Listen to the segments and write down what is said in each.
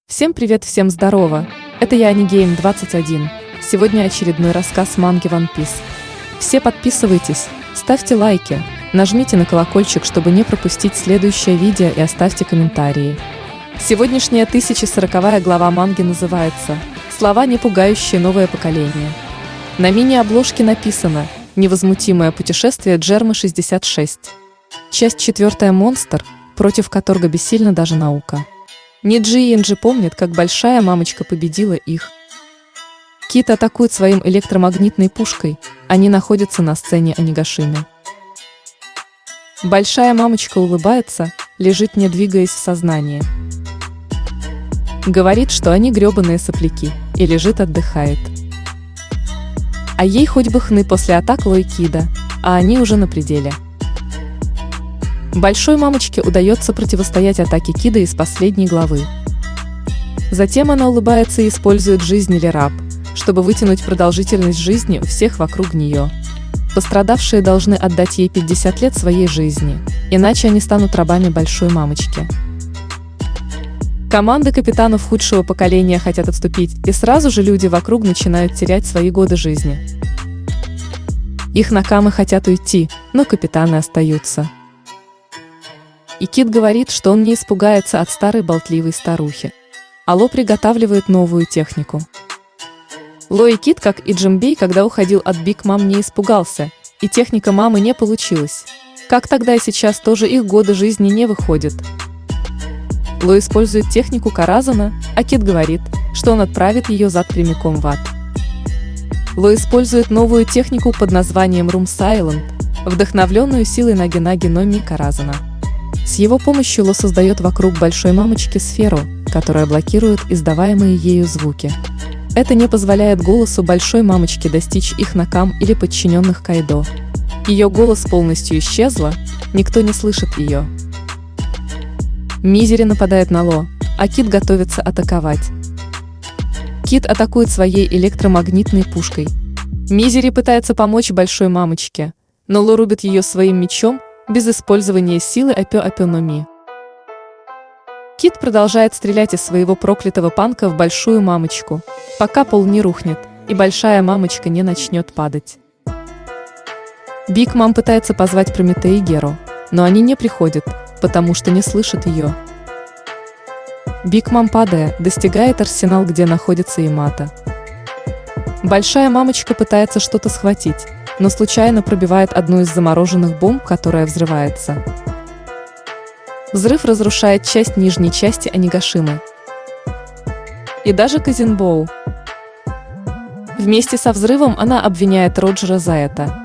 Всем привет, всем здорово! Это я, Anigame21. Сегодня очередной рассказ манги One Piece. Все подписывайтесь, ставьте лайки, нажмите на колокольчик, чтобы не пропустить следующее видео, и оставьте комментарии. Сегодняшняя 1040 глава манги называется «Слова, не пугающие новое поколение». На мини-обложке написано «Невозмутимое путешествие Джермы 66». Часть 4 «Монстр», против которого бессильна даже наука. Ниджи и Энджи помнят, как большая мамочка победила их. Кит атакует своим электромагнитной пушкой, они находятся на сцене Онигашимы. Большая мамочка улыбается, лежит, не двигаясь в сознании. Говорит, что они гребаные сопляки, и лежит, отдыхает. А ей хоть бы хны после атак Лой Кида, а они уже на пределе. Большой мамочке удается противостоять атаке Кида из последней главы. Затем она улыбается и использует жизнь или раб, чтобы вытянуть продолжительность жизни у всех вокруг нее. Пострадавшие должны отдать ей 50 лет своей жизни, иначе они станут рабами большой мамочки. Команды капитанов худшего поколения хотят отступить, и сразу же люди вокруг начинают терять свои годы жизни. Их накамы хотят уйти, но капитаны остаются. И Кит говорит, что он не испугается от старой болтливой старухи. А Ло приготавливает новую технику. Ло и Кит, как и Джимбей, когда уходил от Биг Мам, не испугался, и техника мамы не получилась. Как тогда и сейчас тоже их годы жизни не выходят. Ло использует технику Каразана, а Кит говорит, что он отправит ее зад прямиком в ад. Ло использует новую технику под названием Room Silent, вдохновленную силой Наги-Наги но Ми Каразана. С его помощью Ло создает вокруг большой мамочки сферу, которая блокирует издаваемые ею звуки. Это не позволяет голосу большой мамочки достичь их накам или подчиненных Кайдо. Ее голос полностью исчезла, никто не слышит ее. Мизери нападает на Ло, а Кит готовится атаковать. Кит атакует своей электромагнитной пушкой. Мизери пытается помочь большой мамочке, но Ло рубит ее своим мечом, без использования силы Апё-Апё но Ми. Кит продолжает стрелять из своего проклятого панка в большую мамочку, пока пол не рухнет, и большая мамочка не начнет падать. Биг Мам пытается позвать Прометея и Геру, но они не приходят, потому что не слышат ее. Биг Мам, падая, достигает арсенал, где находится Ямато. Большая мамочка пытается что-то схватить, но случайно пробивает одну из замороженных бомб, которая взрывается. Взрыв разрушает часть нижней части Онигашимы. И даже Казинбоу. Вместе со взрывом она обвиняет Роджера за это.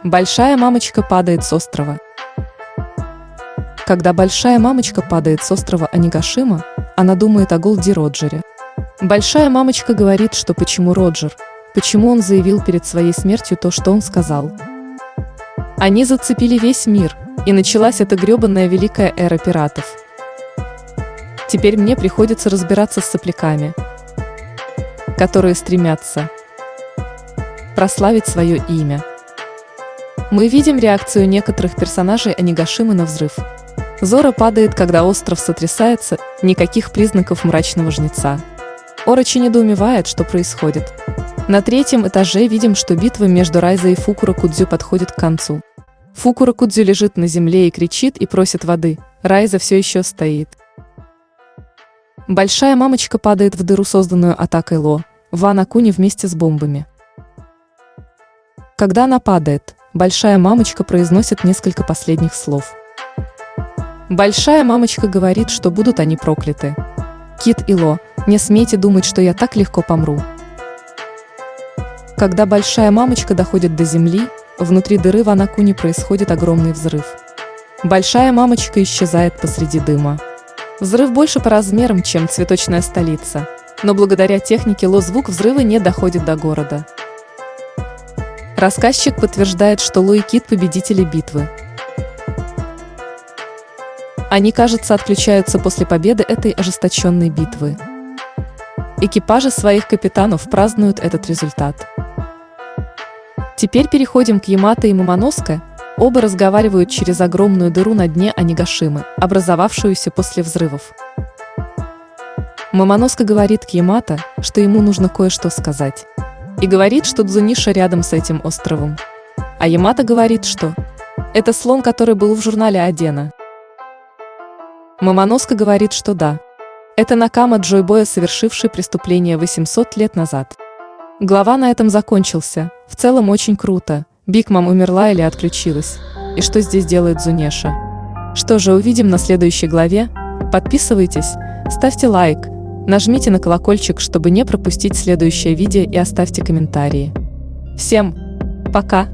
Большая мамочка падает с острова. Когда большая мамочка падает с острова Онигашима, она думает о Голди Роджере. Большая мамочка говорит, что почему Роджер, почему он заявил перед своей смертью то, что он сказал. Они зацепили весь мир, и началась эта гребаная великая эра пиратов. Теперь мне приходится разбираться с сопляками, которые стремятся прославить свое имя. Мы видим реакцию некоторых персонажей Онигашимы на взрыв. Зора падает, когда остров сотрясается, никаких признаков мрачного жнеца. Орочи недоумевает, что происходит. На 3-м этаже видим, что битва между Райза и Фукурокудзю подходит к концу. Фукурокудзю лежит на земле и кричит и просит воды, Райза все еще стоит. Большая мамочка падает в дыру, созданную атакой Ло, в Вано-Куни вместе с бомбами. Когда она падает, большая мамочка произносит несколько последних слов. Большая мамочка говорит, что будут они прокляты. Кит и Ло, не смейте думать, что я так легко помру. Когда большая мамочка доходит до земли, внутри дыры Вано-Куни происходит огромный взрыв. Большая мамочка исчезает посреди дыма. Взрыв больше по размерам, чем цветочная столица, но благодаря технике Ло звук взрыва не доходит до города. Рассказчик подтверждает, что Ло и Кит победители битвы. Они, кажется, отключаются после победы этой ожесточенной битвы. Экипажи своих капитанов празднуют этот результат. Теперь переходим к Ямато и Момоноске. Оба разговаривают через огромную дыру на дне Онигашимы, образовавшуюся после взрывов. Момоноске говорит к Ямато, что ему нужно кое-что сказать. И говорит, что Дзуниша рядом с этим островом. А Ямато говорит, что это слон, который был в журнале Адена. Момоноске говорит, что да. Это Накама Джойбоя, совершивший преступление 800 лет назад. Глава на этом закончился. В целом очень круто. Биг Мам умерла или отключилась. И что здесь делает Дзунеша? Что же, увидим на следующей главе. Подписывайтесь, ставьте лайк, нажмите на колокольчик, чтобы не пропустить следующее видео, и оставьте комментарии. Всем пока!